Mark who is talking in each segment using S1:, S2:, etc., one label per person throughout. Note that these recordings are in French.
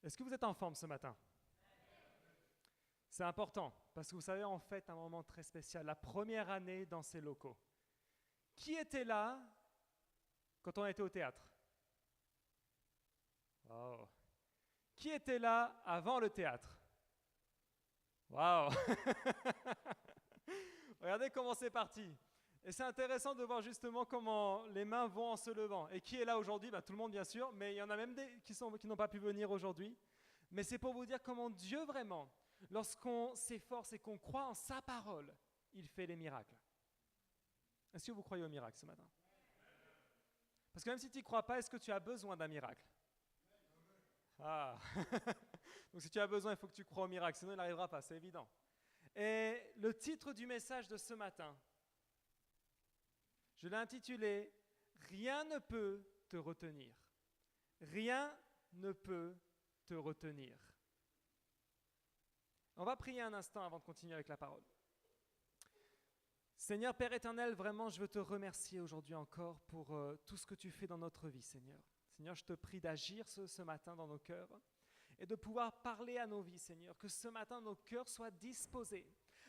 S1: Est-ce que vous êtes en forme ce matin? C'est important, parce que vous savez, en fait, un moment très spécial, la première année dans ces locaux. Qui était là quand on était au théâtre? Wow. Qui était là avant le théâtre? Waouh! Regardez comment c'est parti. Et c'est intéressant de voir justement comment les mains vont en se levant. Et qui est là aujourd'hui? Tout le monde bien sûr, mais il y en a même des qui n'ont pas pu venir aujourd'hui. Mais c'est pour vous dire comment Dieu vraiment, lorsqu'on s'efforce et qu'on croit en sa parole, il fait les miracles. Est-ce que vous croyez aux miracles ce matin? Parce que même si tu n'y crois pas, est-ce que tu as besoin d'un miracle? Ah. Donc si tu as besoin, il faut que tu crois au miracle, sinon il n'arrivera pas, c'est évident. Et le titre du message de ce matin, je l'ai intitulé « Rien ne peut te retenir ». Rien ne peut te retenir. On va prier un instant avant de continuer avec la parole. Seigneur Père éternel, vraiment je veux te remercier aujourd'hui encore pour tout ce que tu fais dans notre vie, Seigneur. Seigneur, je te prie d'agir ce matin dans nos cœurs et de pouvoir parler à nos vies, Seigneur. Que ce matin nos cœurs soient disposés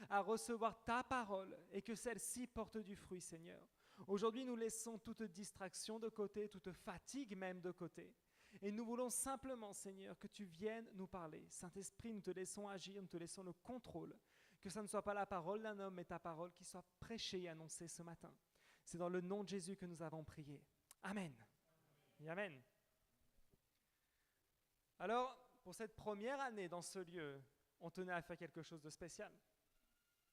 S1: à recevoir ta parole et que celle-ci porte du fruit, Seigneur. Aujourd'hui, nous laissons toute distraction de côté, toute fatigue même de côté. Et nous voulons simplement, Seigneur, que tu viennes nous parler. Saint-Esprit, nous te laissons agir, nous te laissons le contrôle. Que ça ne soit pas la parole d'un homme, mais ta parole qui soit prêchée et annoncée ce matin. C'est dans le nom de Jésus que nous avons prié. Amen. Et amen. Alors, pour cette première année dans ce lieu, on tenait à faire quelque chose de spécial.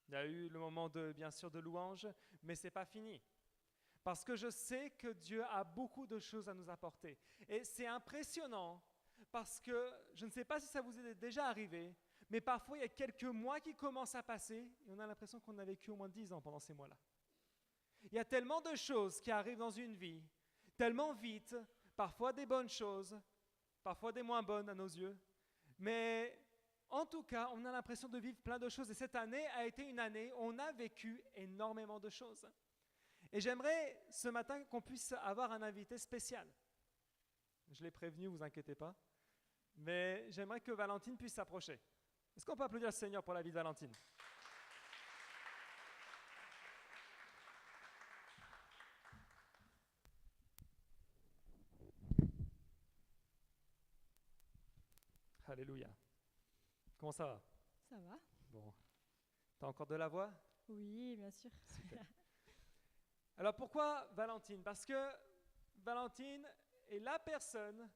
S1: Il y a eu le moment bien sûr de louange, mais ce n'est pas fini. Parce que je sais que Dieu a beaucoup de choses à nous apporter. Et c'est impressionnant, parce que je ne sais pas si ça vous est déjà arrivé, mais parfois il y a quelques mois qui commencent à passer, et on a l'impression qu'on a vécu au moins 10 ans pendant ces mois-là. Il y a tellement de choses qui arrivent dans une vie, tellement vite, parfois des bonnes choses, parfois des moins bonnes à nos yeux, mais en tout cas, on a l'impression de vivre plein de choses. Et cette année a été une année où on a vécu énormément de choses. Et j'aimerais ce matin qu'on puisse avoir un invité spécial. Je l'ai prévenu, vous inquiétez pas. Mais j'aimerais que Valentine puisse s'approcher. Est-ce qu'on peut applaudir le Seigneur pour la vie de Valentine? Alléluia. Comment ça va?
S2: Ça va?
S1: Bon. T'as encore de la voix?
S2: Oui, bien sûr.
S1: Super. Alors pourquoi Valentine? Parce que Valentine est la personne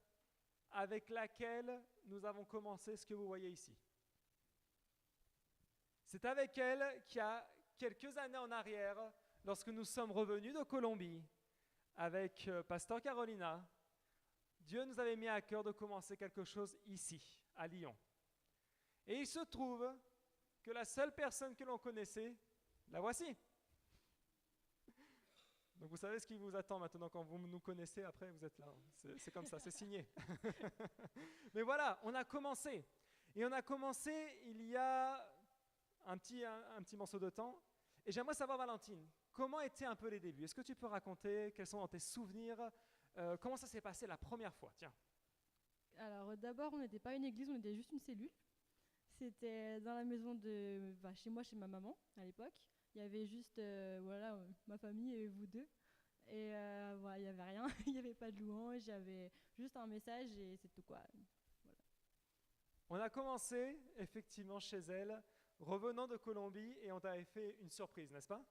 S1: avec laquelle nous avons commencé ce que vous voyez ici. C'est avec elle qu'il y a quelques années en arrière, lorsque nous sommes revenus de Colombie avec Pasteur Carolina, Dieu nous avait mis à cœur de commencer quelque chose ici, à Lyon. Et il se trouve que la seule personne que l'on connaissait, la voici. Donc vous savez ce qui vous attend maintenant quand vous nous connaissez, après vous êtes là. C'est comme ça, c'est signé. Mais voilà, on a commencé. Et on a commencé il y a un petit morceau de temps. Et j'aimerais savoir, Valentine, comment étaient un peu les débuts? Est-ce que tu peux raconter quels sont tes souvenirs? Comment ça s'est passé la première fois? Tiens.
S2: Alors d'abord, on n'était pas une église, on était juste une cellule. C'était dans la maison chez moi, chez ma maman à l'époque. Il y avait juste ma famille et vous deux. Et voilà, il n'y avait rien, il n'y avait pas de louange, il y avait juste un message et c'est tout quoi. Voilà.
S1: On a commencé effectivement chez elle, revenant de Colombie, et on t'avait fait une surprise, n'est-ce pas?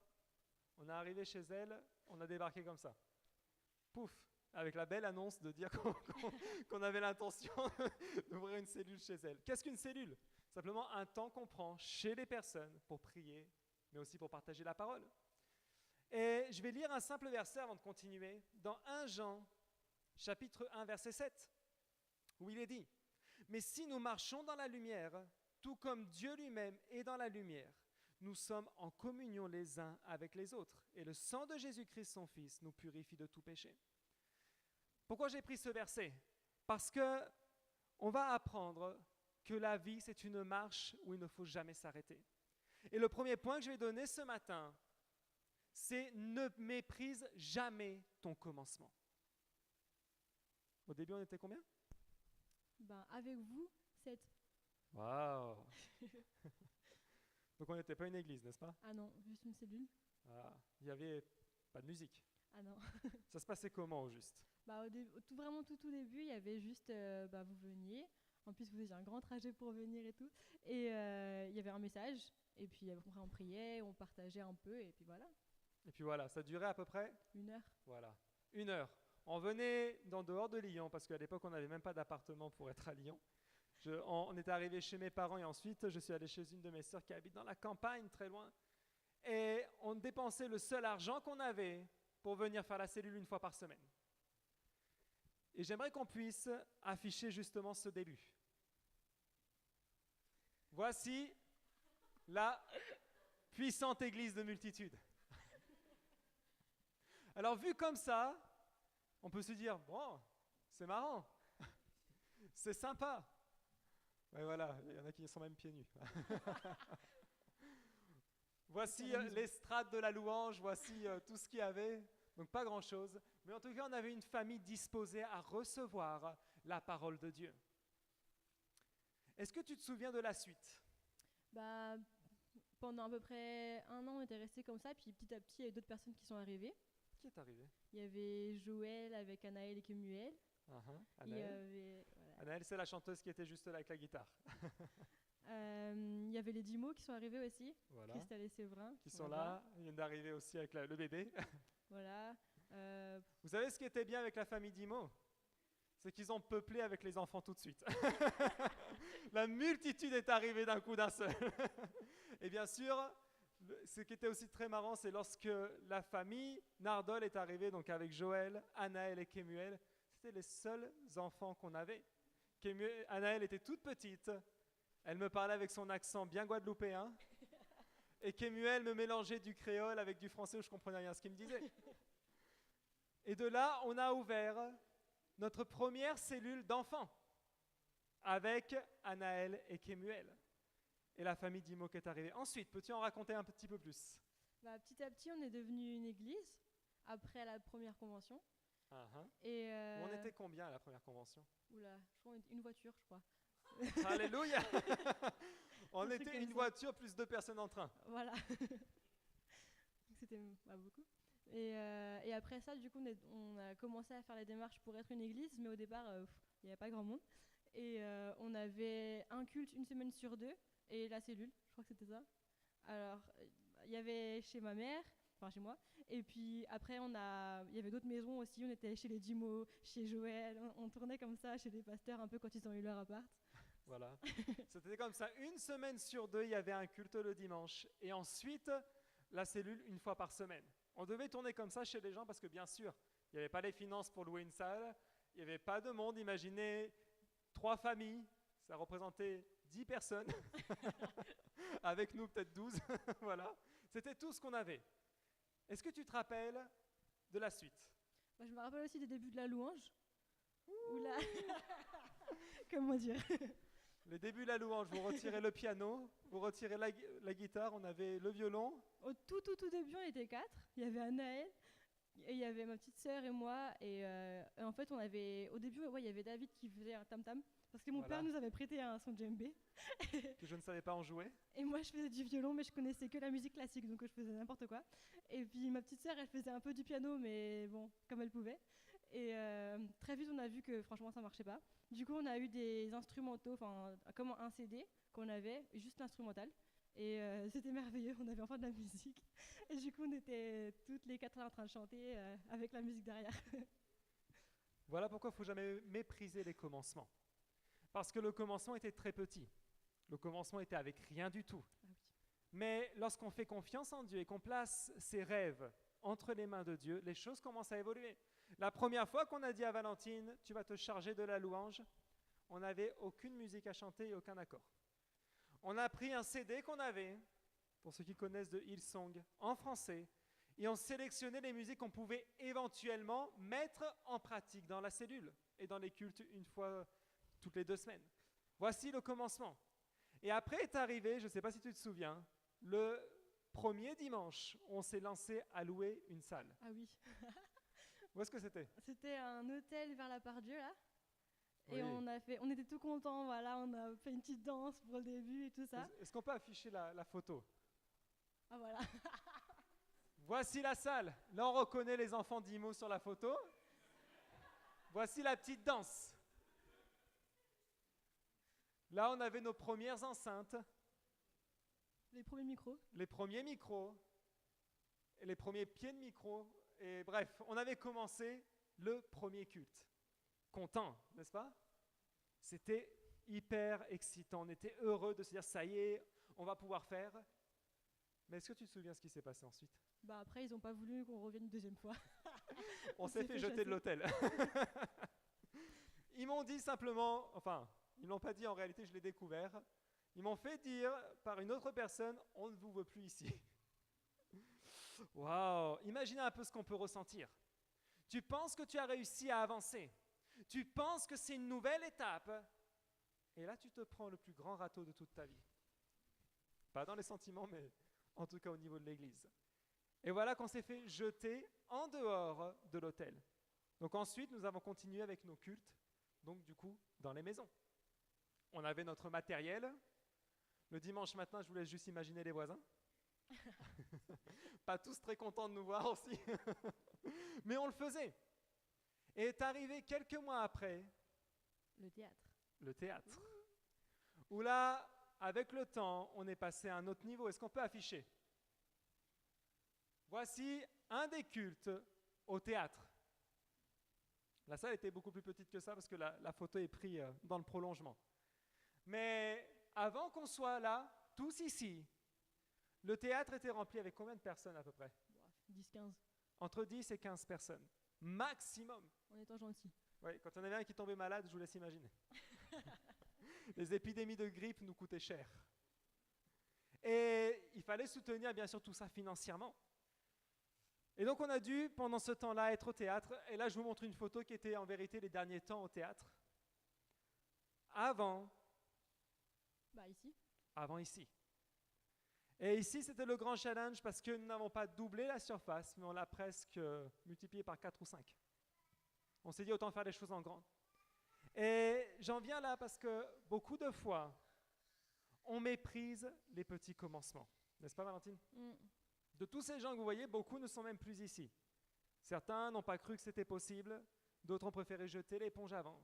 S1: On est arrivé chez elle, on a débarqué comme ça. Pouf, avec la belle annonce de dire qu'on avait l'intention d'ouvrir une cellule chez elle. Qu'est-ce qu'une cellule? Simplement un temps qu'on prend chez les personnes pour prier, mais aussi pour partager la parole. Et je vais lire un simple verset avant de continuer, dans 1 Jean, chapitre 1, verset 7, où il est dit « Mais si nous marchons dans la lumière, tout comme Dieu lui-même est dans la lumière, nous sommes en communion les uns avec les autres, et le sang de Jésus-Christ, son Fils, nous purifie de tout péché. » Pourquoi j'ai pris ce verset? Parce qu'on va apprendre que la vie, c'est une marche où il ne faut jamais s'arrêter. Et le premier point que je vais donner ce matin, c'est ne méprise jamais ton commencement. Au début, on était combien?
S2: Ben, avec vous, 7.
S1: Waouh! Donc on n'était pas une église, n'est-ce pas?
S2: Ah non, juste une cellule.
S1: Ah, il n'y avait pas de musique.
S2: Ah non.
S1: Ça se passait comment au juste?
S2: Bah, vraiment tout début, il y avait juste, bah, vous veniez. En plus, vous faisiez un grand trajet pour venir et tout. Et il y avait un message. Et puis après, on priait, on partageait un peu. Et puis voilà,
S1: Et puis voilà, ça durait à peu près,
S2: 1 heure.
S1: voilà, 1 heure. On venait d'en dehors de Lyon, parce qu'à l'époque, on n'avait même pas d'appartement pour être à Lyon. On était arrivé chez mes parents et ensuite, je suis allé chez une de mes sœurs qui habite dans la campagne, très loin. Et on dépensait le seul argent qu'on avait pour venir faire la cellule 1 fois par semaine. Et j'aimerais qu'on puisse afficher justement ce début. Voici la puissante église de multitudes. Alors vu comme ça, on peut se dire, bon, c'est marrant, c'est sympa. Ouais, voilà, il y en a qui sont même pieds nus. Voici l'estrade de la louange, voici tout ce qu'il y avait. Donc pas grand-chose, mais en tout cas, on avait une famille disposée à recevoir la parole de Dieu. Est-ce que tu te souviens de la suite?
S2: Bah, pendant à peu près 1 an, on était restés comme ça. Puis petit à petit, il y a eu d'autres personnes qui sont arrivées.
S1: Qui est arrivé?
S2: Il y avait Joël avec Anaël et Kemuel. Il y
S1: Anaël.
S2: avait, voilà.
S1: Anaël, c'est la chanteuse qui était juste là avec la guitare.
S2: Il y avait les Dimo qui sont arrivés aussi.
S1: Voilà.
S2: Christelle et Séverin.
S1: Qui sont là, ils viennent d'arriver aussi avec le bébé.
S2: Voilà.
S1: Vous savez ce qui était bien avec la famille Dimo? C'est qu'ils ont peuplé avec les enfants tout de suite. La multitude est arrivée d'un coup d'un seul. Et bien sûr, ce qui était aussi très marrant, c'est lorsque la famille Nardol est arrivée, donc avec Joël, Anaël et Kemuel, c'était les seuls enfants qu'on avait. Anaël était toute petite, elle me parlait avec son accent bien guadeloupéen, et Kemuel me mélangeait du créole avec du français où je comprenais rien à ce qu'il me disait. Et de là, on a ouvert notre première cellule d'enfants avec Anaël et Kemuel. Et la famille Dimo qui est arrivée. Ensuite, peux-tu en raconter un petit peu plus?
S2: Bah, petit à petit, on est devenu une église après la première convention. Et
S1: On était combien à la première convention?
S2: Oula, je crois une voiture, je crois.
S1: Alléluia. On
S2: Un truc
S1: était
S2: comme
S1: une
S2: ça.
S1: voiture plus 2 personnes en train.
S2: Voilà. C'était pas beaucoup. Et après ça, du coup, on a commencé à faire les démarches pour être une église, mais au départ, il n'y avait pas grand monde. Et on avait un culte 1 semaine sur 2, et la cellule, je crois que c'était ça. Alors, il y avait chez ma mère, enfin chez moi, et puis après, il y avait d'autres maisons aussi, on était chez les Dimo, chez Joël, on tournait comme ça chez les pasteurs un peu quand ils ont eu leur appart.
S1: Voilà. C'était comme ça. 1 semaine sur 2, il y avait un culte le dimanche. Et ensuite, la cellule 1 fois par semaine. On devait tourner comme ça chez les gens parce que bien sûr, il n'y avait pas les finances pour louer une salle, il n'y avait pas de monde. Imaginez 3 familles, ça représentait 10 personnes, avec nous peut-être 12. Voilà. C'était tout ce qu'on avait. Est-ce que tu te rappelles de la suite?
S2: Moi, je me rappelle aussi des débuts de la louange. Oula. Comment dire?
S1: Les débuts de la louange, vous retirez le piano, vous retirez la guitare, on avait le violon.
S2: Au tout début, on était 4. Il y avait Anaël, et il y avait ma petite sœur et moi. Et en fait, au début, ouais, il y avait David qui faisait un tam-tam. Parce que mon
S1: Voilà.
S2: père nous avait prêté son djembé.
S1: Que je ne savais pas en jouer.
S2: Et moi, je faisais du violon, mais je connaissais que la musique classique, donc je faisais n'importe quoi. Et puis ma petite sœur, elle faisait un peu du piano, mais bon, comme elle pouvait. Et très vite, on a vu que franchement, ça marchait pas. Du coup, on a eu des instrumentaux, enfin, comme un CD qu'on avait, juste instrumental. Et c'était merveilleux, on avait enfin de la musique. Et du coup, on était toutes les 4 en train de chanter avec la musique derrière.
S1: Voilà pourquoi il ne faut jamais mépriser les commencements. Parce que le commencement était très petit. Le commencement était avec rien du tout.
S2: Ah oui.
S1: Mais lorsqu'on fait confiance en Dieu et qu'on place ses rêves entre les mains de Dieu, les choses commencent à évoluer. La première fois qu'on a dit à Valentine, tu vas te charger de la louange, on n'avait aucune musique à chanter et aucun accord. On a pris un CD qu'on avait, pour ceux qui connaissent de Hillsong, en français, et on sélectionnait les musiques qu'on pouvait éventuellement mettre en pratique dans la cellule et dans les cultes 1 fois toutes les 2 semaines. Voici le commencement. Et après est arrivé, je ne sais pas si tu te souviens, le premier dimanche, on s'est lancé à louer une salle.
S2: Ah oui.
S1: Où est-ce que c'était?
S2: C'était un hôtel vers la Part-Dieu, là. Et
S1: Oui.
S2: on était tout contents, voilà, on a fait une petite danse pour le début et tout ça.
S1: Est-ce qu'on peut afficher la photo?
S2: Ah voilà.
S1: Voici la salle. Là, on reconnaît les enfants d'Imo sur la photo. Voici la petite danse. Là, on avait nos premières enceintes,
S2: Les premiers micros.
S1: les premiers micros, et les premiers pieds de micro. Et bref, on avait commencé le premier culte. Content, n'est-ce pas? C'était hyper excitant. On était heureux de se dire, ça y est, on va pouvoir faire. Mais est-ce que tu te souviens ce qui s'est passé ensuite?
S2: Bah après, ils n'ont pas voulu qu'on revienne une deuxième fois.
S1: On s'est fait jeter
S2: chasser.
S1: de l'hôtel. Ils m'ont dit simplement, enfin, ils ne l'ont pas dit en réalité, je l'ai découvert. Ils m'ont fait dire par une autre personne, on ne vous veut plus ici. Waouh! Imaginez un peu ce qu'on peut ressentir. Tu penses que tu as réussi à avancer. Tu penses que c'est une nouvelle étape. Et là, tu te prends le plus grand râteau de toute ta vie. Pas dans les sentiments, mais en tout cas au niveau de l'église. Et voilà qu'on s'est fait jeter en dehors de l'hôtel. Donc ensuite, nous avons continué avec nos cultes, donc du coup, dans les maisons. On avait notre matériel. Le dimanche matin, je vous laisse juste imaginer les voisins. Pas tous très contents de nous voir aussi. Mais on le faisait. Et est arrivé quelques mois après,
S2: Le théâtre.
S1: le théâtre. Où là, avec le temps, on est passé à un autre niveau. Est-ce qu'on peut afficher? Voici un des cultes au théâtre. La salle était beaucoup plus petite que ça parce que la photo est prise dans le prolongement. Mais avant qu'on soit là, tous ici, le théâtre était rempli avec combien de personnes à peu près?
S2: 10-15,
S1: Entre 10 et 15 personnes, maximum.
S2: en étant gentil.
S1: Ouais, quand il y en avait un qui tombait malade, je vous laisse imaginer. Les épidémies de grippe nous coûtaient cher. Et il fallait soutenir bien sûr tout ça financièrement. Et donc on a dû, pendant ce temps-là, être au théâtre. Et là, je vous montre une photo qui était en vérité les derniers temps au théâtre. Avant
S2: Ici.
S1: ici. Et ici, c'était le grand challenge parce que nous n'avons pas doublé la surface, mais on l'a presque multiplié par 4 ou 5. On s'est dit autant faire les choses en grand. Et j'en viens là parce que beaucoup de fois, on méprise les petits commencements. N'est-ce pas, Valentine? De tous ces gens que vous voyez, beaucoup ne sont même plus ici. Certains n'ont pas cru que c'était possible, d'autres ont préféré jeter l'éponge avant.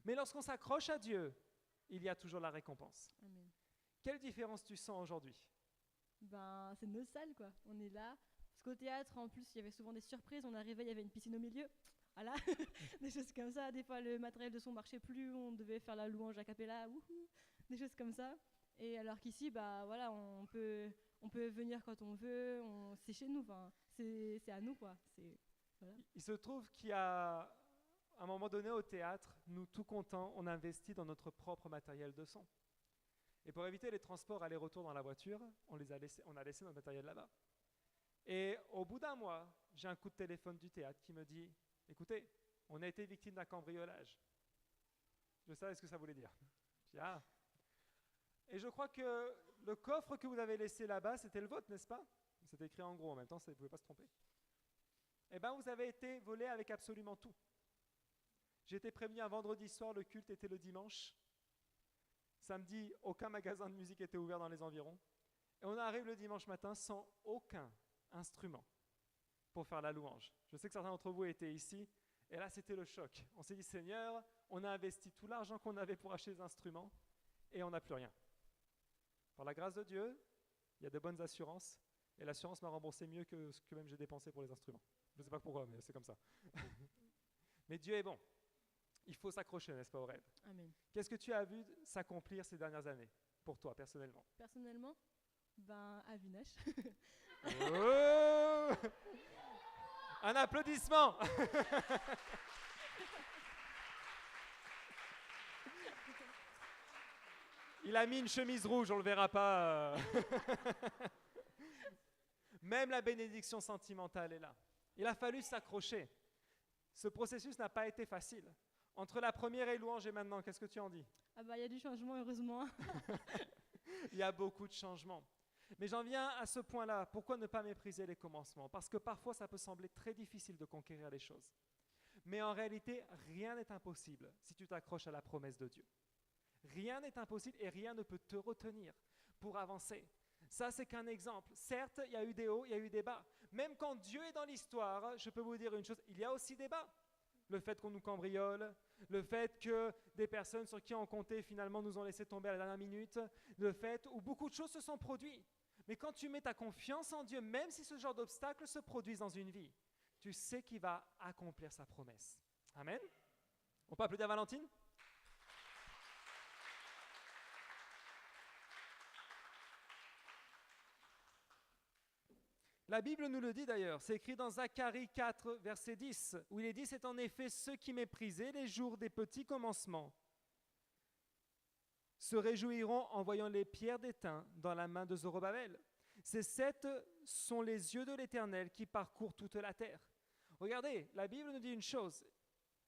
S1: Mais lorsqu'on s'accroche à Dieu, il y a toujours la récompense.
S2: Amen.
S1: Quelle différence tu sens aujourd'hui?
S2: C'est nos salles, quoi. On est là. Parce qu'au théâtre, en plus, il y avait souvent des surprises. On arrivait, il y avait une piscine au milieu. Voilà. Des choses comme ça. Des fois, le matériel de son marchait plus. On devait faire la louange a cappella. Wouhou. Des choses comme ça. Et alors qu'ici, voilà, on peut venir quand on veut. C'est chez nous. Enfin, c'est à nous, quoi. Voilà.
S1: Il se trouve qu'il y a, à un moment donné au théâtre, nous tout contents, on investit dans notre propre matériel de son. Et pour éviter les transports aller-retour dans la voiture, on a laissé notre matériel là-bas. Et au bout d'un mois, j'ai un coup de téléphone du théâtre qui me dit « Écoutez, on a été victime d'un cambriolage. » Je savais ce que ça voulait dire. Je dis « Ah !» Et je crois que le coffre que vous avez laissé là-bas, c'était le vôtre, n'est-ce pas? C'était écrit en gros en même temps, vous ne pouvez pas se tromper. Eh bien, vous avez été volé avec absolument tout. J'ai été prévenu un vendredi soir, le culte était le dimanche. Samedi, aucun magasin de musique était ouvert dans les environs. Et on arrive le dimanche matin sans aucun instrument pour faire la louange. Je sais que certains d'entre vous étaient ici, et là c'était le choc. On s'est dit, Seigneur, on a investi tout l'argent qu'on avait pour acheter les instruments, et on n'a plus rien. Par la grâce de Dieu, il y a de bonnes assurances, et l'assurance m'a remboursé mieux que ce que même j'ai dépensé pour les instruments. Je ne sais pas pourquoi, mais c'est comme ça. Mais Dieu est bon. Il faut s'accrocher, n'est-ce pas, au rêve?
S2: Amen.
S1: Qu'est-ce que tu as vu s'accomplir ces dernières années, pour toi, personnellement?
S2: Personnellement, à Vinache.
S1: Oh, un applaudissement. Il a mis une chemise rouge, on ne le verra pas. Même la bénédiction sentimentale est là. Il a fallu s'accrocher. Ce processus n'a pas été facile. Entre la première louange et maintenant, qu'est-ce que tu en dis?
S2: Il y a du changement, heureusement.
S1: Il y a beaucoup de changements. Mais j'en viens à ce point-là. Pourquoi ne pas mépriser les commencements? Parce que parfois, ça peut sembler très difficile de conquérir les choses. Mais en réalité, rien n'est impossible si tu t'accroches à la promesse de Dieu. Rien n'est impossible et rien ne peut te retenir pour avancer. Ça, c'est qu'un exemple. Certes, il y a eu des hauts, il y a eu des bas. Même quand Dieu est dans l'histoire, je peux vous dire une chose, il y a aussi des bas. Le fait qu'on nous cambriole, le fait que des personnes sur qui on comptait finalement nous ont laissé tomber à la dernière minute, le fait où beaucoup de choses se sont produites. Mais quand tu mets ta confiance en Dieu, même si ce genre d'obstacles se produisent dans une vie, tu sais qu'il va accomplir sa promesse. Amen. On peut applaudir Valentine? La Bible nous le dit d'ailleurs, c'est écrit dans Zacharie 4, verset 10, où il est dit, c'est en effet ceux qui méprisaient les jours des petits commencements se réjouiront en voyant les pierres d'étain dans la main de Zorobabel. Ces sept sont les yeux de l'Éternel qui parcourent toute la terre. Regardez, la Bible nous dit une chose,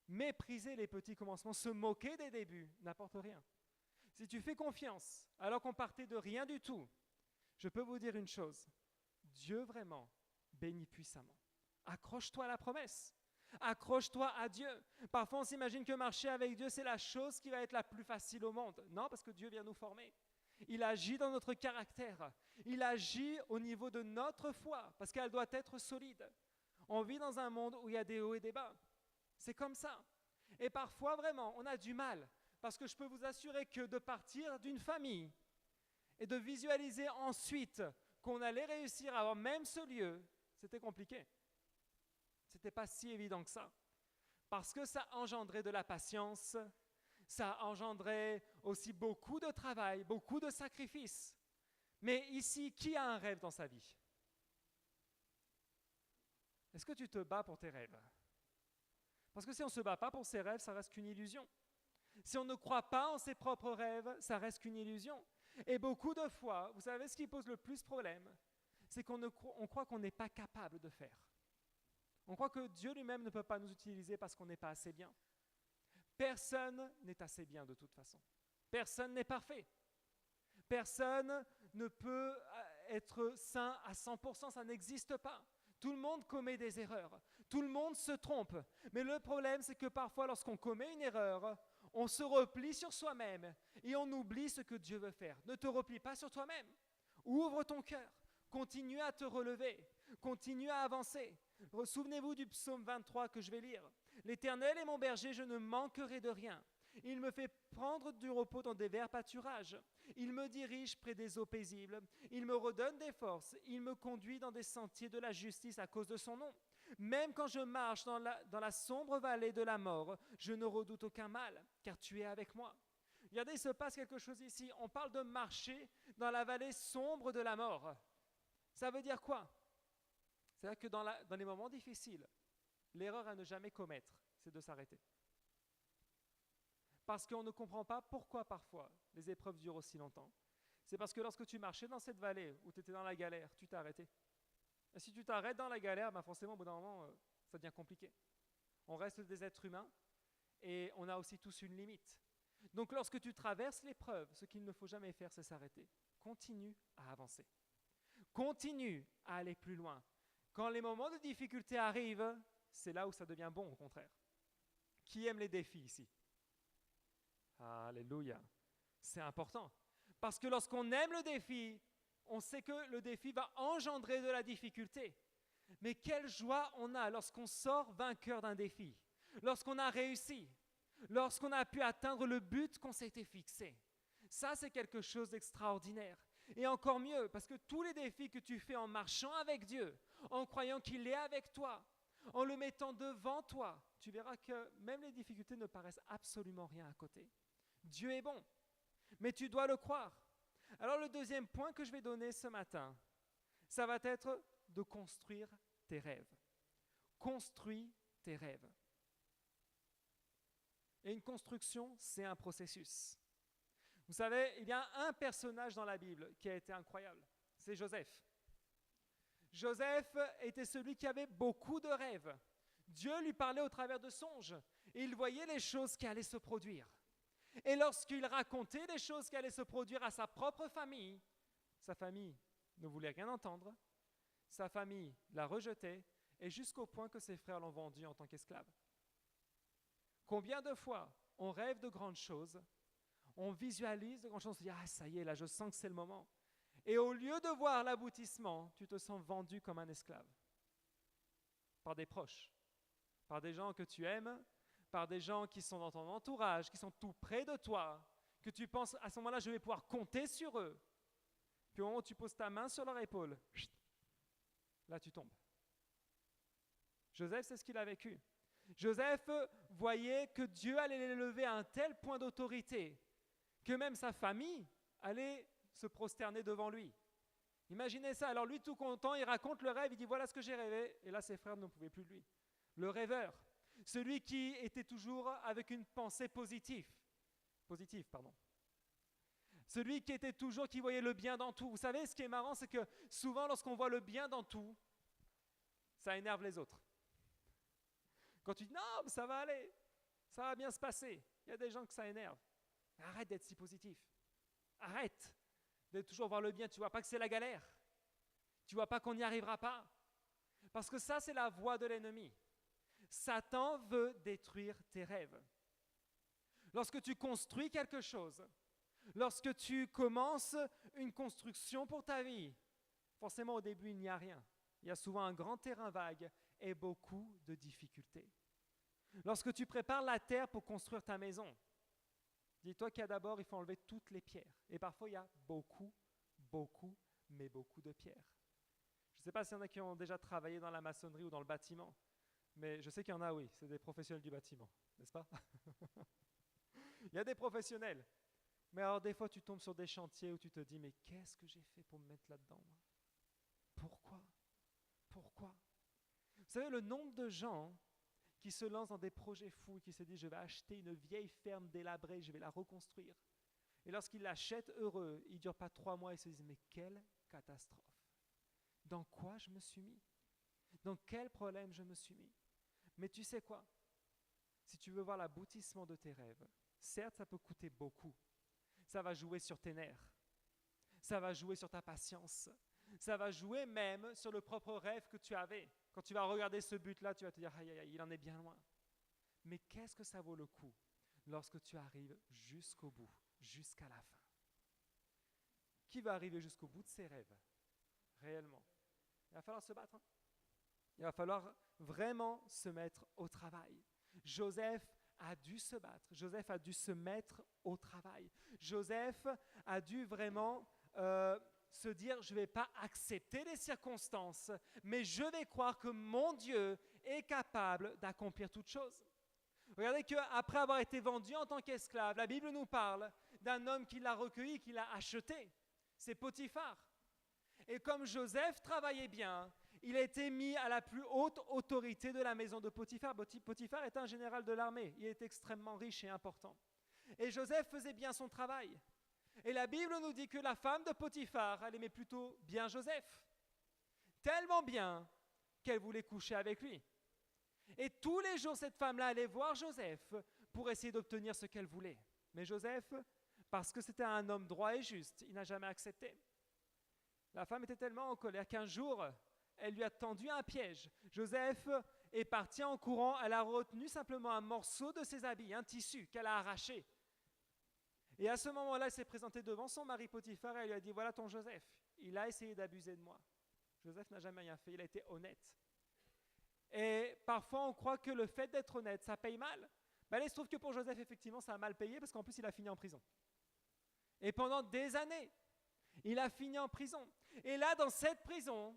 S1: mépriser les petits commencements, se moquer des débuts, n'apporte rien. Si tu fais confiance, alors qu'on partait de rien du tout, je peux vous dire une chose, Dieu vraiment bénit puissamment. Accroche-toi à la promesse. Accroche-toi à Dieu. Parfois, on s'imagine que marcher avec Dieu, c'est la chose qui va être la plus facile au monde. Non, parce que Dieu vient nous former. Il agit dans notre caractère. Il agit au niveau de notre foi, parce qu'elle doit être solide. On vit dans un monde où il y a des hauts et des bas. C'est comme ça. Et parfois, vraiment, on a du mal. Parce que je peux vous assurer que de partir d'une famille et de visualiser ensuite qu'on allait réussir à avoir même ce lieu, c'était compliqué. C'était pas si évident que ça. Parce que ça engendrait de la patience, ça engendrait aussi beaucoup de travail, beaucoup de sacrifices. Mais ici, qui a un rêve dans sa vie? Est-ce que tu te bats pour tes rêves? Parce que si on ne se bat pas pour ses rêves, ça reste qu'une illusion. Si on ne croit pas en ses propres rêves, ça reste qu'une illusion. Et beaucoup de fois, vous savez ce qui pose le plus problème, c'est qu'on croit qu'on n'est pas capable de faire. On croit que Dieu lui-même ne peut pas nous utiliser parce qu'on n'est pas assez bien. Personne n'est assez bien de toute façon. Personne n'est parfait. Personne ne peut être saint à 100%, ça n'existe pas. Tout le monde commet des erreurs. Tout le monde se trompe. Mais le problème, c'est que parfois, lorsqu'on commet une erreur, on se replie sur soi-même et on oublie ce que Dieu veut faire. Ne te replie pas sur toi-même. Ouvre ton cœur. Continue à te relever. Continue à avancer. Souvenez-vous du psaume 23 que je vais lire. L'Éternel est mon berger, je ne manquerai de rien. Il me fait prendre du repos dans des verts pâturages. Il me dirige près des eaux paisibles. Il me redonne des forces. Il me conduit dans des sentiers de la justice à cause de son nom. Même quand je marche dans la sombre vallée de la mort, je ne redoute aucun mal, car tu es avec moi. Regardez, il se passe quelque chose ici. On parle de marcher dans la vallée sombre de la mort. Ça veut dire quoi? C'est-à-dire que dans les moments difficiles, l'erreur à ne jamais commettre, c'est de s'arrêter. Parce qu'on ne comprend pas pourquoi parfois les épreuves durent aussi longtemps. C'est parce que lorsque tu marchais dans cette vallée où tu étais dans la galère, tu t'es arrêté. Et si tu t'arrêtes dans la galère, forcément au bout d'un moment, ça devient compliqué. On reste des êtres humains et on a aussi tous une limite. Donc lorsque tu traverses l'épreuve, ce qu'il ne faut jamais faire, c'est s'arrêter. Continue à avancer. Continue à aller plus loin. Quand les moments de difficulté arrivent, c'est là où ça devient bon, au contraire. Qui aime les défis ici? Alléluia. C'est important. Parce que lorsqu'on aime le défi, on sait que le défi va engendrer de la difficulté. Mais quelle joie on a lorsqu'on sort vainqueur d'un défi, lorsqu'on a réussi, lorsqu'on a pu atteindre le but qu'on s'était fixé. Ça, c'est quelque chose d'extraordinaire. Et encore mieux, parce que tous les défis que tu fais en marchant avec Dieu, en croyant qu'il est avec toi, en le mettant devant toi, tu verras que même les difficultés ne paraissent absolument rien à côté. Dieu est bon, mais tu dois le croire. Alors le deuxième point que je vais donner ce matin, ça va être de construire tes rêves. Construis tes rêves. Et une construction, c'est un processus. Vous savez, il y a un personnage dans la Bible qui a été incroyable, c'est Joseph. Joseph était celui qui avait beaucoup de rêves. Dieu lui parlait au travers de songes et il voyait les choses qui allaient se produire. Et lorsqu'il racontait les choses qui allaient se produire à sa propre famille, sa famille ne voulait rien entendre, sa famille l'a rejeté et jusqu'au point que ses frères l'ont vendu en tant qu'esclave. Combien de fois on rêve de grandes choses, on visualise de grandes choses, on se dit « Ah, ça y est, là, je sens que c'est le moment. » Et au lieu de voir l'aboutissement, tu te sens vendu comme un esclave par des proches, par des gens que tu aimes, par des gens qui sont dans ton entourage, qui sont tout près de toi, que tu penses à ce moment-là, je vais pouvoir compter sur eux. Puis au moment où tu poses ta main sur leur épaule, là tu tombes. Joseph, c'est ce qu'il a vécu. Joseph voyait que Dieu allait l'élever à un tel point d'autorité que même sa famille allait se prosterner devant lui. Imaginez ça. Alors lui, tout content, il raconte le rêve, il dit voilà ce que j'ai rêvé. Et là, ses frères ne pouvaient plus de lui. Le rêveur, celui qui était toujours avec une pensée positive. Celui qui était toujours, qui voyait le bien dans tout. Vous savez, ce qui est marrant, c'est que souvent, lorsqu'on voit le bien dans tout, ça énerve les autres. Quand tu dis non, ça va aller, ça va bien se passer, il y a des gens que ça énerve. Arrête d'être si positif. Arrête de toujours voir le bien. Tu ne vois pas que c'est la galère. Tu ne vois pas qu'on n'y arrivera pas. Parce que ça, c'est la voie de l'ennemi. Satan veut détruire tes rêves. Lorsque tu construis quelque chose, lorsque tu commences une construction pour ta vie, forcément au début, il n'y a rien. Il y a souvent un grand terrain vague et beaucoup de difficultés. Lorsque tu prépares la terre pour construire ta maison, dis-toi qu'il y a d'abord, il faut enlever toutes les pierres. Et parfois, il y a beaucoup de pierres. Je ne sais pas s'il y en a qui ont déjà travaillé dans la maçonnerie ou dans le bâtiment, mais je sais qu'il y en a, oui, c'est des professionnels du bâtiment, n'est-ce pas? Il y a des professionnels. Mais alors, des fois, tu tombes sur des chantiers où tu te dis, mais qu'est-ce que j'ai fait pour me mettre là-dedans, moi? Pourquoi? Vous savez, le nombre de gens qui se lancent dans des projets fous, qui se disent, je vais acheter une vieille ferme délabrée, je vais la reconstruire. Et lorsqu'ils l'achètent heureux, ils ne durent pas 3 mois et se disent, mais quelle catastrophe! Dans quoi je me suis mis? Dans quel problème je me suis mis? Mais tu sais quoi? Si tu veux voir l'aboutissement de tes rêves, certes, ça peut coûter beaucoup. Ça va jouer sur tes nerfs. Ça va jouer sur ta patience. Ça va jouer même sur le propre rêve que tu avais. Quand tu vas regarder ce but-là, tu vas te dire, aïe, aïe, aïe, il en est bien loin. Mais qu'est-ce que ça vaut le coup lorsque tu arrives jusqu'au bout, jusqu'à la fin? Qui va arriver jusqu'au bout de ses rêves, réellement? Il va falloir se battre. Hein? Il va falloir vraiment se mettre au travail. Joseph a dû se battre. Joseph a dû se mettre au travail. Joseph a dû vraiment se dire, je ne vais pas accepter les circonstances, mais je vais croire que mon Dieu est capable d'accomplir toutes choses. Regardez qu'après avoir été vendu en tant qu'esclave, la Bible nous parle d'un homme qui l'a recueilli, qui l'a acheté. C'est Potiphar. Et comme Joseph travaillait bien, il a été mis à la plus haute autorité de la maison de Potiphar. Potiphar est un général de l'armée. Il est extrêmement riche et important. Et Joseph faisait bien son travail. Et la Bible nous dit que la femme de Potiphar, elle aimait plutôt bien Joseph. Tellement bien qu'elle voulait coucher avec lui. Et tous les jours, cette femme-là allait voir Joseph pour essayer d'obtenir ce qu'elle voulait. Mais Joseph, parce que c'était un homme droit et juste, il n'a jamais accepté. La femme était tellement en colère qu'un jour, elle lui a tendu un piège. Joseph est parti en courant, elle a retenu simplement un morceau de ses habits, un tissu qu'elle a arraché. Et à ce moment-là, elle s'est présentée devant son mari Potiphar et elle lui a dit, voilà ton Joseph, il a essayé d'abuser de moi. Joseph n'a jamais rien fait, il a été honnête. Et parfois, on croit que le fait d'être honnête, ça paye mal. Ben, il se trouve que pour Joseph, effectivement, ça a mal payé parce qu'en plus, il a fini en prison. Et pendant des années, il a fini en prison. Et là, dans cette prison,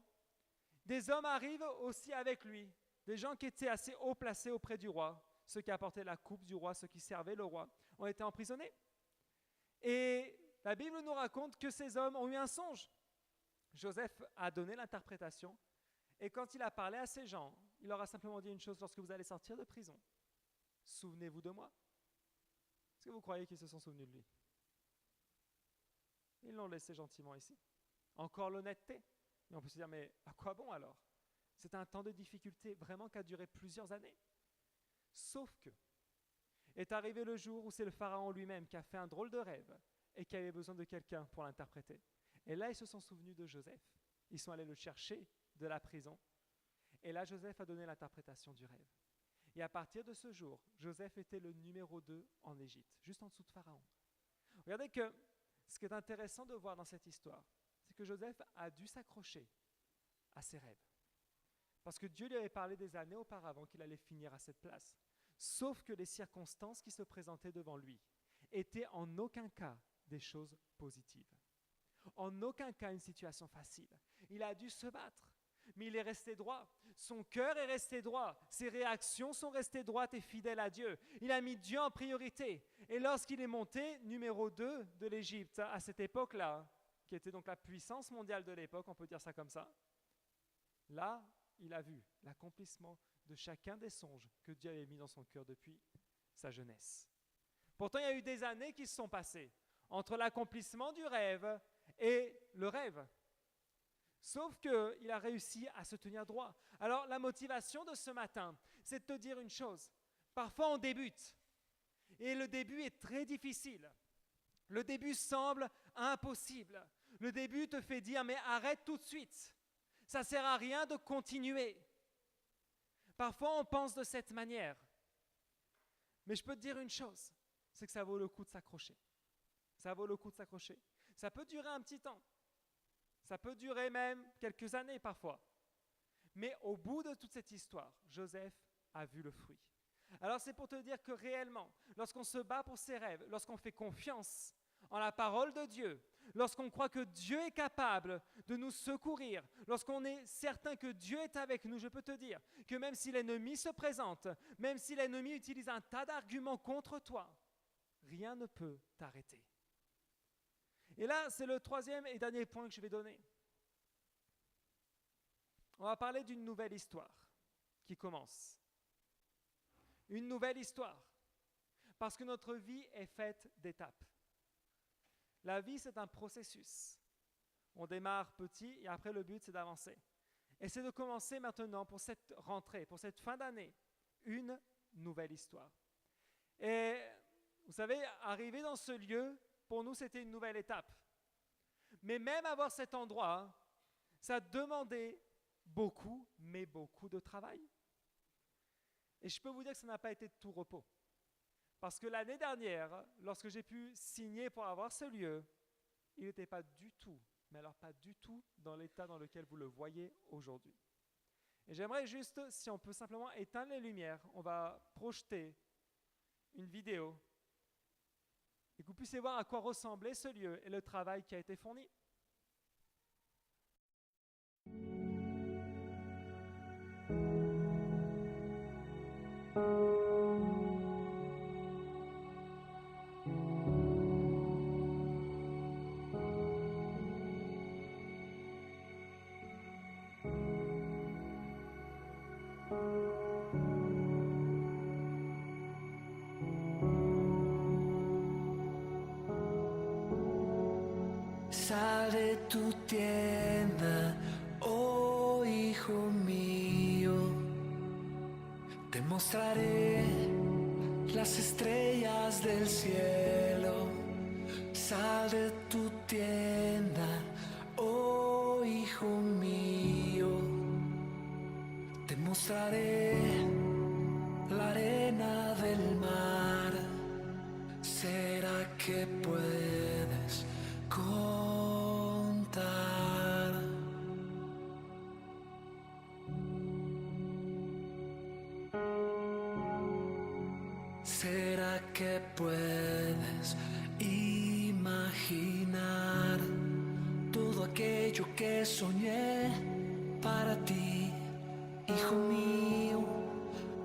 S1: des hommes arrivent aussi avec lui, des gens qui étaient assez haut placés auprès du roi, ceux qui apportaient la coupe du roi, ceux qui servaient le roi, ont été emprisonnés. Et la Bible nous raconte que ces hommes ont eu un songe. Joseph a donné l'interprétation, et quand il a parlé à ces gens, il leur a simplement dit une chose, lorsque vous allez sortir de prison, souvenez-vous de moi. Est-ce que vous croyez qu'ils se sont souvenus de lui? Ils l'ont laissé gentiment ici. Encore l'honnêteté. Et on peut se dire, mais à quoi bon alors? C'est un temps de difficulté vraiment qui a duré plusieurs années. Sauf que est arrivé le jour où c'est le pharaon lui-même qui a fait un drôle de rêve et qui avait besoin de quelqu'un pour l'interpréter. Et là, ils se sont souvenus de Joseph. Ils sont allés le chercher de la prison. Et là, Joseph a donné l'interprétation du rêve. Et à partir de ce jour, Joseph était le numéro 2 en Égypte, juste en dessous de Pharaon. Regardez que ce qui est intéressant de voir dans cette histoire, c'est que Joseph a dû s'accrocher à ses rêves. Parce que Dieu lui avait parlé des années auparavant qu'il allait finir à cette place. Sauf que les circonstances qui se présentaient devant lui étaient en aucun cas des choses positives. En aucun cas une situation facile. Il a dû se battre, mais il est resté droit. Son cœur est resté droit. Ses réactions sont restées droites et fidèles à Dieu. Il a mis Dieu en priorité. Et lorsqu'il est monté numéro 2 de l'Égypte, à cette époque-là, qui était donc la puissance mondiale de l'époque, on peut dire ça comme ça, là, il a vu l'accomplissement de chacun des songes que Dieu avait mis dans son cœur depuis sa jeunesse. Pourtant, il y a eu des années qui se sont passées entre l'accomplissement du rêve et le rêve. Sauf qu'il a réussi à se tenir droit. Alors, la motivation de ce matin, c'est de te dire une chose. Parfois, on débute. Et le début est très difficile. Le début semble impossible. Le début te fait dire, mais arrête tout de suite. Ça ne sert à rien de continuer. Parfois, on pense de cette manière. Mais je peux te dire une chose, c'est que ça vaut le coup de s'accrocher. Ça vaut le coup de s'accrocher. Ça peut durer un petit temps. Ça peut durer même quelques années parfois. Mais au bout de toute cette histoire, Joseph a vu le fruit. Alors c'est pour te dire que réellement, lorsqu'on se bat pour ses rêves, lorsqu'on fait confiance en la parole de Dieu, lorsqu'on croit que Dieu est capable de nous secourir, lorsqu'on est certain que Dieu est avec nous, je peux te dire que même si l'ennemi se présente, même si l'ennemi utilise un tas d'arguments contre toi, rien ne peut t'arrêter. Et là, c'est le troisième et dernier point que je vais donner. On va parler d'une nouvelle histoire qui commence. Une nouvelle histoire. Parce que notre vie est faite d'étapes. La vie, c'est un processus. On démarre petit et après le but, c'est d'avancer. Et c'est de commencer maintenant pour cette rentrée, pour cette fin d'année, une nouvelle histoire. Et vous savez, arriver dans ce lieu, pour nous, c'était une nouvelle étape. Mais même avoir cet endroit, ça demandait beaucoup, mais beaucoup de travail. Et je peux vous dire que ça n'a pas été de tout repos. Parce que l'année dernière, lorsque j'ai pu signer pour avoir ce lieu, il n'était pas du tout, mais alors pas du tout dans l'état dans lequel vous le voyez aujourd'hui. Et j'aimerais juste, si on peut simplement éteindre les lumières, on va projeter une vidéo et que vous puissiez voir à quoi ressemblait ce lieu et le travail qui a été fourni.
S3: Sal de tu tienda, oh hijo mío, te mostraré las estrellas del cielo. Sal de tu tienda, oh hijo mío, te mostraré la arena del mar. ¿Será que puedes contar? ¿Será que puedes imaginar todo aquello que soñé para ti, hijo mío?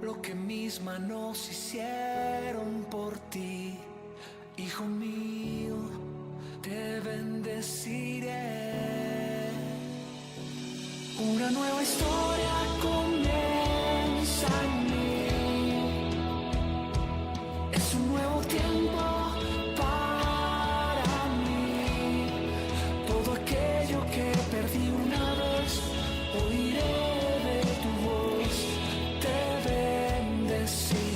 S3: Lo que mis manos hicieron por ti, hijo mío, te bendeciré. Una nueva historia comienza en mí. Es un nuevo tiempo para mí. Todo aquello que perdí una vez, oiré de tu voz, te bendeciré.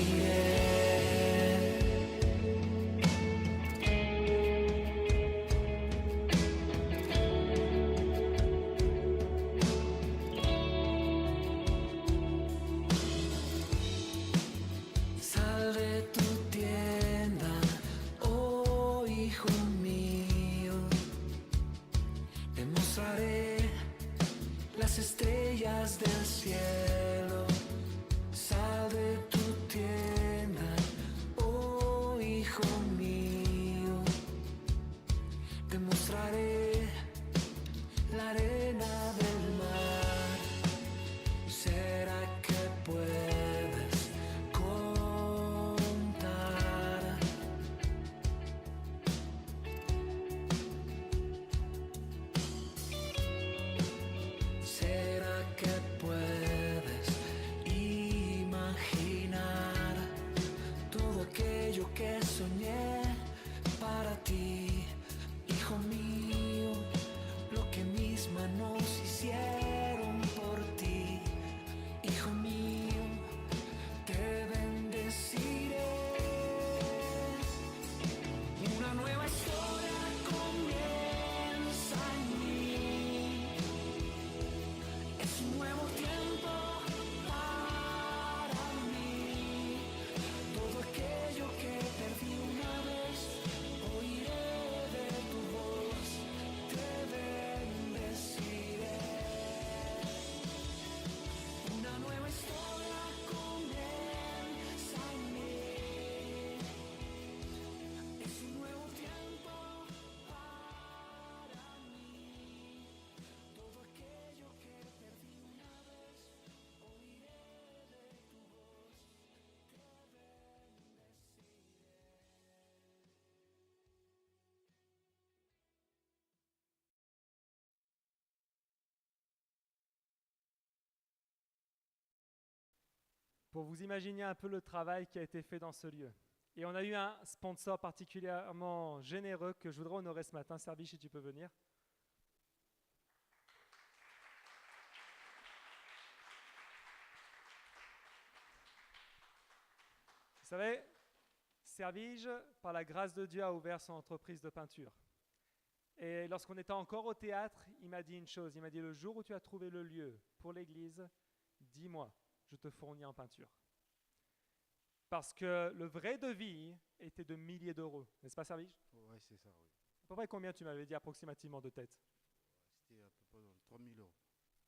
S3: cielo, sal de tu tienda, oh hijo mío, te mostraré la arena del mar. ¿Será que puedes contar? ¿Será que puedes imaginar todo aquello que soñé para ti, hijo mío? Lo que mis manos hicieron por ti, hijo mío, te bendeciré. Una nueva historia comienza en mí. Es un nuevo tiempo para mí. Todo aquello que perdí una vez, oiré de tu voz, te bendeciré. Una nueva historia comienza en mí. Es un nuevo tiempo para mí. Todo aquello que perdí una vez, oiré de tu voz, te bendeciré.
S1: Pour vous imaginer un peu le travail qui a été fait dans ce lieu. Et on a eu un sponsor particulièrement généreux que je voudrais honorer ce matin. Service, si tu peux venir. Vous savez, Servige, par la grâce de Dieu, a ouvert son entreprise de peinture. Et lorsqu'on était encore au théâtre, il m'a dit une chose. Il m'a dit, le jour où tu as trouvé le lieu pour l'église, dis-moi, je te fournis en peinture. Parce que le vrai devis était de milliers d'euros. N'est-ce pas, Servige?
S4: Ouais, c'est ça, oui.
S1: À peu près combien tu m'avais dit approximativement de tête?
S4: C'était à peu près dans 3 000 euros.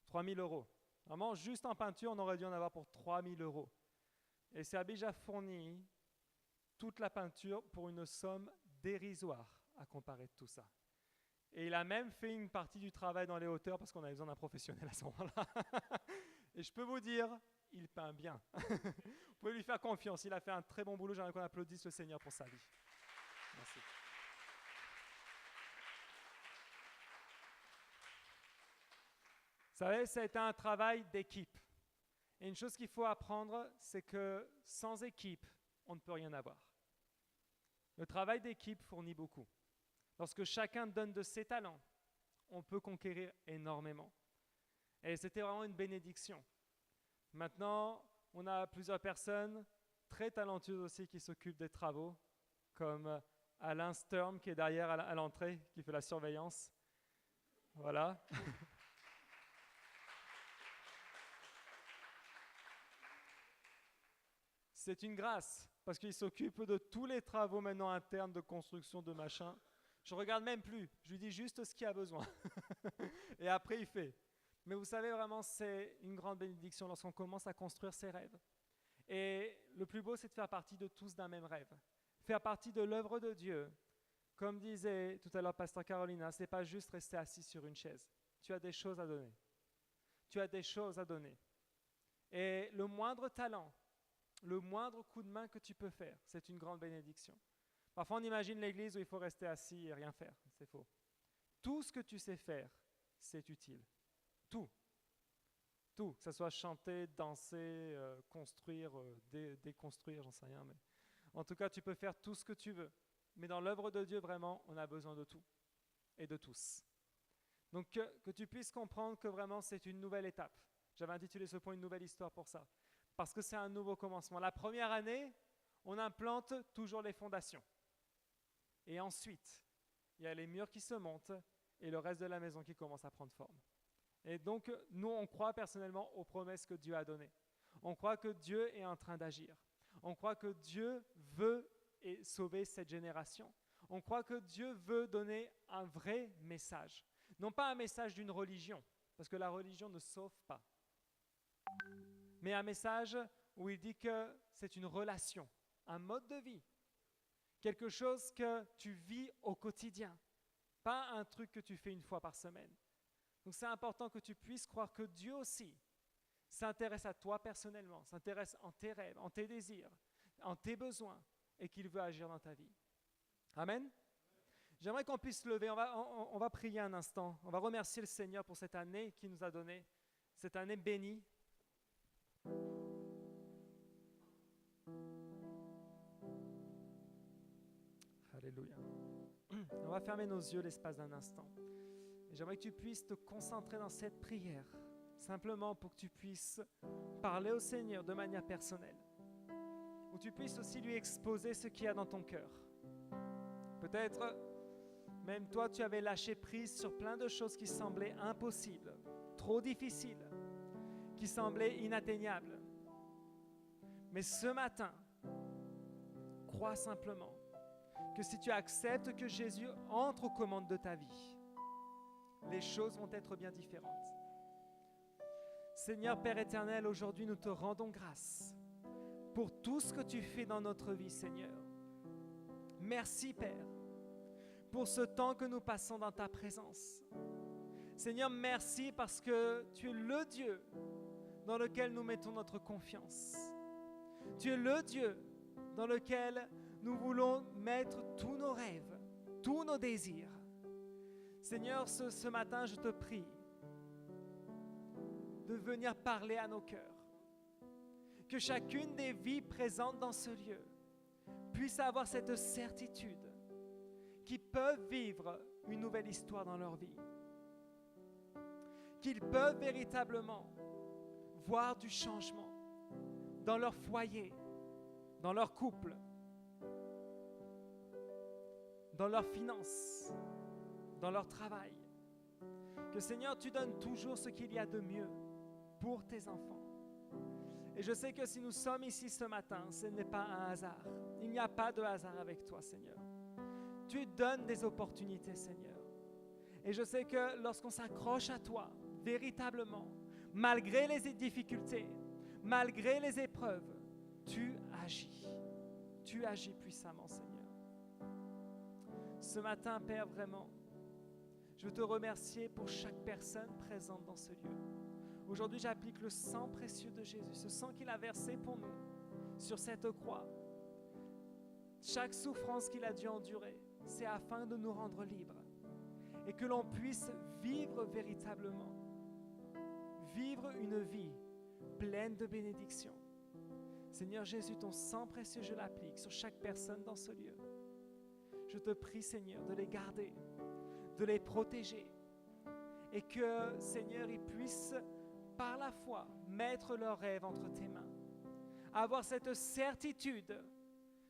S1: 3 000 euros. Vraiment, juste en peinture, on aurait dû en avoir pour 3 000 euros. Et Servige a fourni toute la peinture pour une somme dérisoire à comparer de tout ça. Et il a même fait une partie du travail dans les hauteurs parce qu'on avait besoin d'un professionnel à ce moment-là. Et je peux vous dire, il peint bien. Vous pouvez lui faire confiance. Il a fait un très bon boulot. J'aimerais qu'on applaudisse le Seigneur pour sa vie. Merci. Vous savez, ça a été un travail d'équipe. Et une chose qu'il faut apprendre, c'est que sans équipe, on ne peut rien avoir. Le travail d'équipe fournit beaucoup. Lorsque chacun donne de ses talents, on peut conquérir énormément. Et c'était vraiment une bénédiction. Maintenant, on a plusieurs personnes très talentueuses aussi qui s'occupent des travaux, comme Alain Sturm qui est derrière à l'entrée, qui fait la surveillance. Voilà. C'est une grâce, parce qu'il s'occupe de tous les travaux maintenant internes de construction de machin. Je ne regarde même plus, je lui dis juste ce qu'il a besoin. Et après, il fait. Mais vous savez, vraiment, c'est une grande bénédiction lorsqu'on commence à construire ses rêves. Et le plus beau, c'est de faire partie de tous d'un même rêve. Faire partie de l'œuvre de Dieu. Comme disait tout à l'heure Pasteur Carolina, ce n'est pas juste rester assis sur une chaise. Tu as des choses à donner. Tu as des choses à donner. Et le moindre talent, le moindre coup de main que tu peux faire, c'est une grande bénédiction. Parfois, on imagine l'église où il faut rester assis et rien faire. C'est faux. Tout ce que tu sais faire, c'est utile. Tout. Tout. Que ce soit chanter, danser, construire, déconstruire, j'en sais rien. Mais en tout cas, tu peux faire tout ce que tu veux. Mais dans l'œuvre de Dieu, vraiment, on a besoin de tout et de tous. Donc, que tu puisses comprendre que vraiment, c'est une nouvelle étape. J'avais intitulé ce point « Une nouvelle histoire » pour ça. Parce que c'est un nouveau commencement. La première année, on implante toujours les fondations. Et ensuite, il y a les murs qui se montent et le reste de la maison qui commence à prendre forme. Et donc, nous, on croit personnellement aux promesses que Dieu a données. On croit que Dieu est en train d'agir. On croit que Dieu veut sauver cette génération. On croit que Dieu veut donner un vrai message. Non pas un message d'une religion, parce que la religion ne sauve pas. mais un message où il dit que c'est une relation, un mode de vie, quelque chose que tu vis au quotidien, pas un truc que tu fais une fois par semaine. Donc c'est important que tu puisses croire que Dieu aussi s'intéresse à toi personnellement, s'intéresse en tes rêves, en tes désirs, en tes besoins et qu'il veut agir dans ta vie. Amen. J'aimerais qu'on puisse se lever, on va prier un instant, on va remercier le Seigneur pour cette année qu'il nous a donnée, cette année bénie. Alléluia. On va fermer nos yeux l'espace d'un instant. Et j'aimerais que tu puisses te concentrer dans cette prière, simplement pour que tu puisses parler au Seigneur de manière personnelle, où tu puisses aussi lui exposer ce qu'il y a dans ton cœur. Peut-être même toi, tu avais lâché prise sur plein de choses qui semblaient impossibles, trop difficiles, qui semblaient inatteignables. Mais ce matin, crois simplement que si tu acceptes que Jésus entre aux commandes de ta vie, les choses vont être bien différentes. Seigneur Père éternel, aujourd'hui nous te rendons grâce pour tout ce que tu fais dans notre vie, Seigneur. Merci Père pour ce temps que nous passons dans ta présence. Seigneur, merci parce que tu es le Dieu dans lequel nous mettons notre confiance. Tu es le Dieu dans lequel nous voulons mettre tous nos rêves, tous nos désirs. Seigneur, ce matin, je te prie de venir parler à nos cœurs. Que chacune des vies présentes dans ce lieu puisse avoir cette certitude qu'ils peuvent vivre une nouvelle histoire dans leur vie. Qu'ils peuvent véritablement voir du changement dans leur foyer, dans leur couple, dans leurs finances, dans leur travail. Que Seigneur, tu donnes toujours ce qu'il y a de mieux pour tes enfants. Et je sais que si nous sommes ici ce matin, ce n'est pas un hasard. Il n'y a pas de hasard avec toi, Seigneur. Tu donnes des opportunités, Seigneur. Et je sais que lorsqu'on s'accroche à toi, véritablement, malgré les difficultés, malgré les épreuves, tu agis. Tu agis puissamment, Seigneur. Ce matin, Père, vraiment, je veux te remercier pour chaque personne présente dans ce lieu. Aujourd'hui, j'applique le sang précieux de Jésus, ce sang qu'il a versé pour nous sur cette croix. Chaque souffrance qu'il a dû endurer, c'est afin de nous rendre libres et que l'on puisse vivre véritablement, vivre une vie pleine de bénédictions. Seigneur Jésus, ton sang précieux, je l'applique sur chaque personne dans ce lieu. Je te prie, Seigneur, de les garder, de les protéger et que, Seigneur, ils puissent par la foi mettre leurs rêves entre tes mains, avoir cette certitude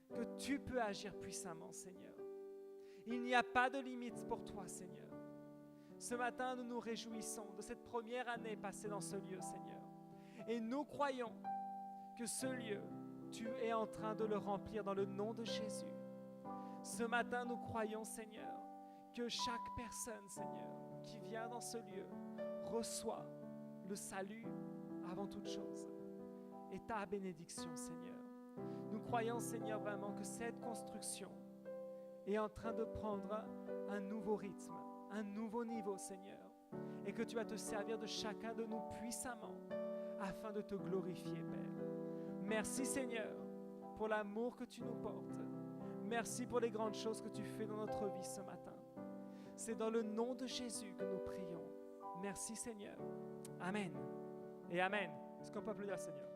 S1: que tu peux agir puissamment, Seigneur. Il n'y a pas de limite pour toi, Seigneur. Ce matin, nous nous réjouissons de cette première année passée dans ce lieu, Seigneur. Et nous croyons que ce lieu, tu es en train de le remplir dans le nom de Jésus. Ce matin, nous croyons, Seigneur, que chaque personne, Seigneur, qui vient dans ce lieu reçoit le salut avant toute chose et ta bénédiction, Seigneur. Nous croyons, Seigneur, vraiment que cette construction est en train de prendre un nouveau rythme, un nouveau niveau, Seigneur, et que tu vas te servir de chacun de nous puissamment afin de te glorifier, Père. Merci, Seigneur, pour l'amour que tu nous portes. Merci pour les grandes choses que tu fais dans notre vie ce matin. C'est dans le nom de Jésus que nous prions. Merci, Seigneur. Amen et Amen. Est-ce qu'on peut applaudir le Seigneur?